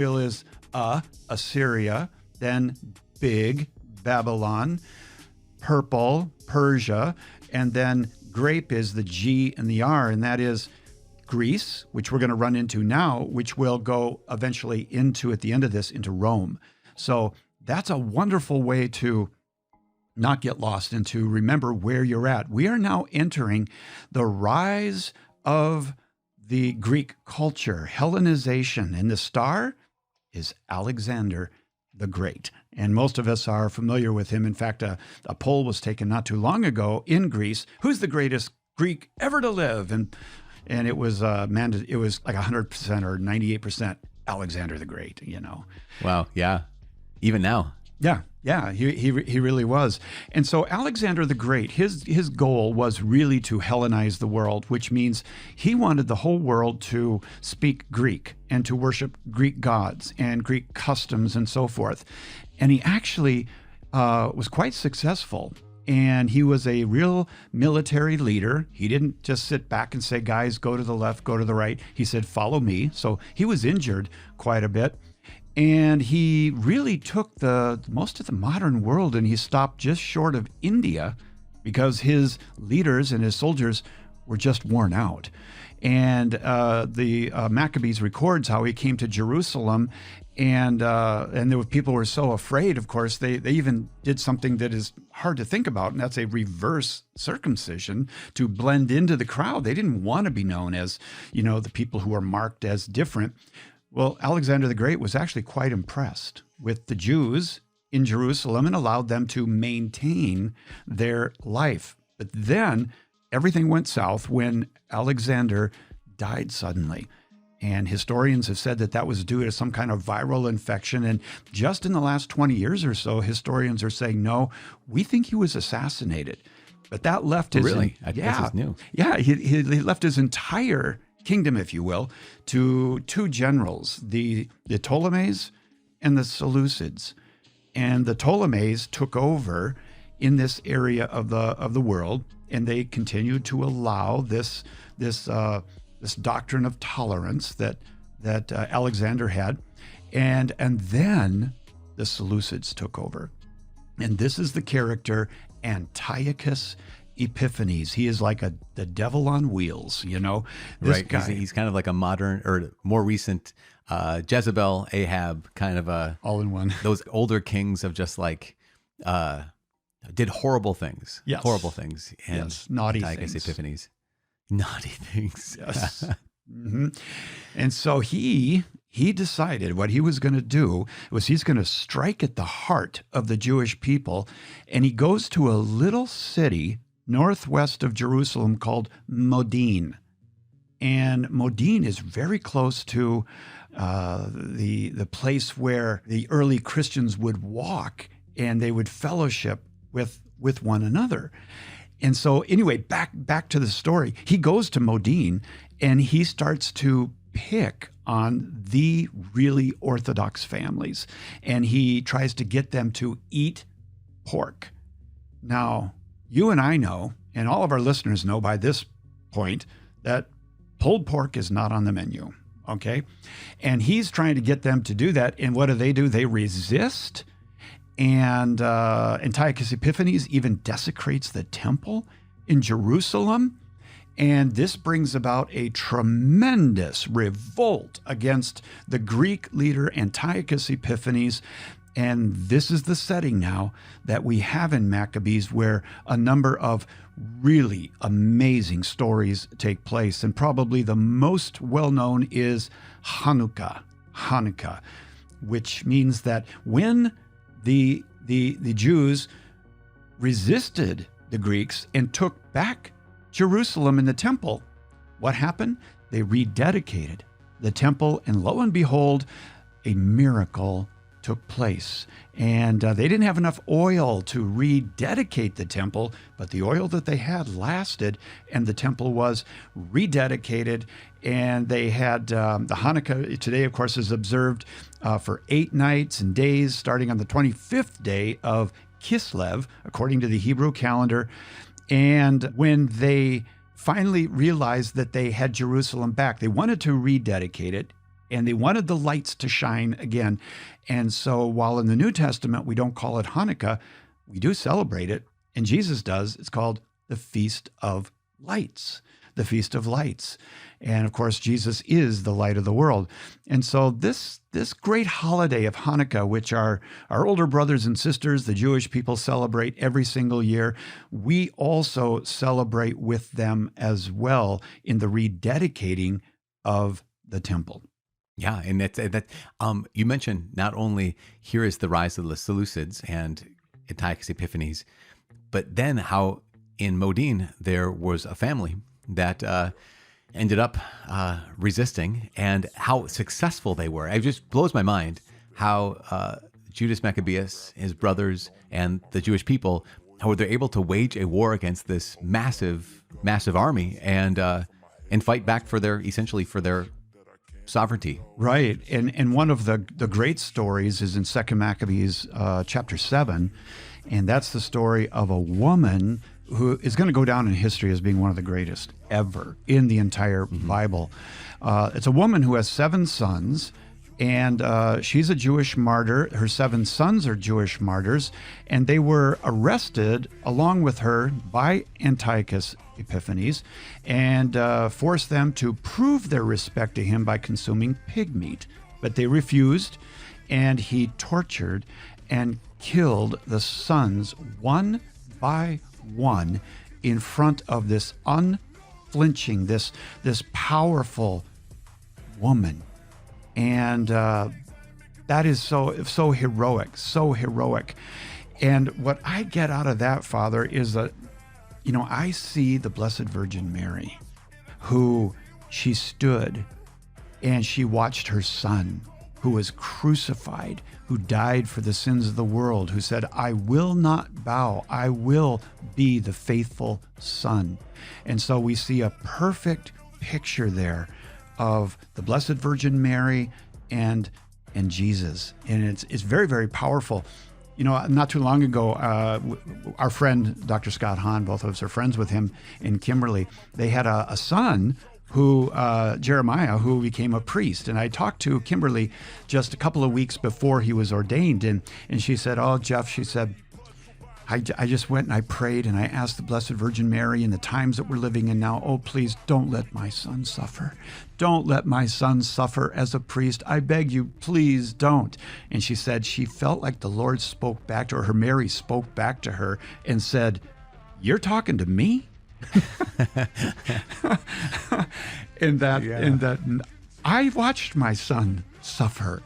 is Assyria, then big, Babylon, purple, Persia, and then grape is the G and the R, and that is Greece, which we're going to run into now, which will go eventually into, at the end of this, into Rome. So that's a wonderful way to not get lost and to remember where you're at. We are now entering the rise of the Greek culture, Hellenization, and the star is Alexander the Great. And most of us are familiar with him. In fact, a poll was taken not too long ago in Greece. Who's the greatest Greek ever to live? And it was it was like 100% or 98% Alexander the Great, you know. Wow. Yeah. Even now. Yeah, he really was. And so Alexander the Great, his goal was really to Hellenize the world, which means he wanted the whole world to speak Greek and to worship Greek gods and Greek customs and so forth. And he actually was quite successful. And he was a real military leader. He didn't just sit back and say, guys, go to the left, go to the right. He said, follow me. So he was injured quite a bit. And he really took most of the modern world, and he stopped just short of India because his leaders and his soldiers were just worn out. And the Maccabees records how he came to Jerusalem, and there were people who were so afraid. Of course, they even did something that is hard to think about, and that's a reverse circumcision to blend into the crowd. They didn't want to be known as, you know, the people who are marked as different. Well, Alexander the Great was actually quite impressed with the Jews in Jerusalem and allowed them to maintain their life. But then everything went south when Alexander died suddenly. And historians have said that that was due to some kind of viral infection. And just in the last 20 years or so, historians are saying, no, we think he was assassinated. But that left his... Really? I guess it's new. Yeah, he left his entire kingdom, if you will, to two generals, the Ptolemies and the Seleucids. And the Ptolemies took over in this area of the world, and they continued to allow this doctrine of tolerance that Alexander had, and then the Seleucids took over. And this is the character Antiochus Epiphanes. He is like the devil on wheels, you know. This right. guy, he's kind of like a modern or more recent Jezebel, Ahab, kind of a all in one. Those older kings of just like did horrible things. Yes. Horrible things. And yes. Naughty Antiochus things. Epiphanes. Naughty things. Yes. Mm-hmm. And so he decided what he was going to do was he's going to strike at the heart of the Jewish people, and he goes to a little city northwest of Jerusalem called Modin. And Modin is very close to the place where the early Christians would walk and they would fellowship with one another. And so anyway, back to the story. He goes to Modin and he starts to pick on the really Orthodox families, and he tries to get them to eat pork. Now, you and I know, and all of our listeners know by this point, that pulled pork is not on the menu, okay? And he's trying to get them to do that, and what do? They resist, and Antiochus Epiphanes even desecrates the temple in Jerusalem. And this brings about a tremendous revolt against the Greek leader Antiochus Epiphanes. And this is the setting now that we have in Maccabees, where a number of really amazing stories take place. And probably the most well-known is Hanukkah, which means that when the Jews resisted the Greeks and took back Jerusalem and the temple, what happened? They rededicated the temple, and lo and behold, a miracle took place. And they didn't have enough oil to rededicate the temple, but the oil that they had lasted, and the temple was rededicated. And they had the Hanukkah today, of course, is observed for 8 nights and days, starting on the 25th day of Kislev, according to the Hebrew calendar. And when they finally realized that they had Jerusalem back, they wanted to rededicate it. And they wanted the lights to shine again. And so while in the New Testament, we don't call it Hanukkah, we do celebrate it. And Jesus does. It's called the Feast of Lights, the Feast of Lights. And of course, Jesus is the light of the world. And so this great holiday of Hanukkah, which our older brothers and sisters, the Jewish people, celebrate every single year, we also celebrate with them as well in the rededicating of the temple. Yeah, and that you mentioned not only here is the rise of the Seleucids and Antiochus Epiphanes, but then how in Modin there was a family that ended up resisting, and how successful they were. It just blows my mind how Judas Maccabeus, his brothers, and the Jewish people, how they're able to wage a war against this massive army and fight back for their sovereignty. Right. And one of the great stories is in 2 Maccabees chapter 7. And that's the story of a woman who is going to go down in history as being one of the greatest ever in the entire Bible. It's a woman who has 7 sons, and she's a Jewish martyr. Her 7 sons are Jewish martyrs, and they were arrested along with her by Antiochus Epiphanes and forced them to prove their respect to him by consuming pig meat. But they refused, and he tortured and killed the sons one by one in front of this unflinching, this powerful woman. And that is so heroic, so heroic. And what I get out of that, Father, is that, I see the Blessed Virgin Mary, who she stood and she watched her son, who was crucified, who died for the sins of the world, who said, I will not bow, I will be the faithful son. And so we see a perfect picture there of the Blessed Virgin Mary and Jesus. And it's very, very powerful. Not too long ago, our friend, Dr. Scott Hahn, both of us are friends with him in Kimberly, they had a son who, Jeremiah, who became a priest. And I talked to Kimberly just a couple of weeks before he was ordained. And she said, oh, Jeff, she said, I just went and I prayed and I asked the Blessed Virgin Mary in the times that we're living in now, oh, please don't let my son suffer. Don't let my son suffer as a priest. I beg you, please don't. And she said she felt like the Lord spoke back to her, or Mary spoke back to her and said, you're talking to me? in that I watched my son suffer.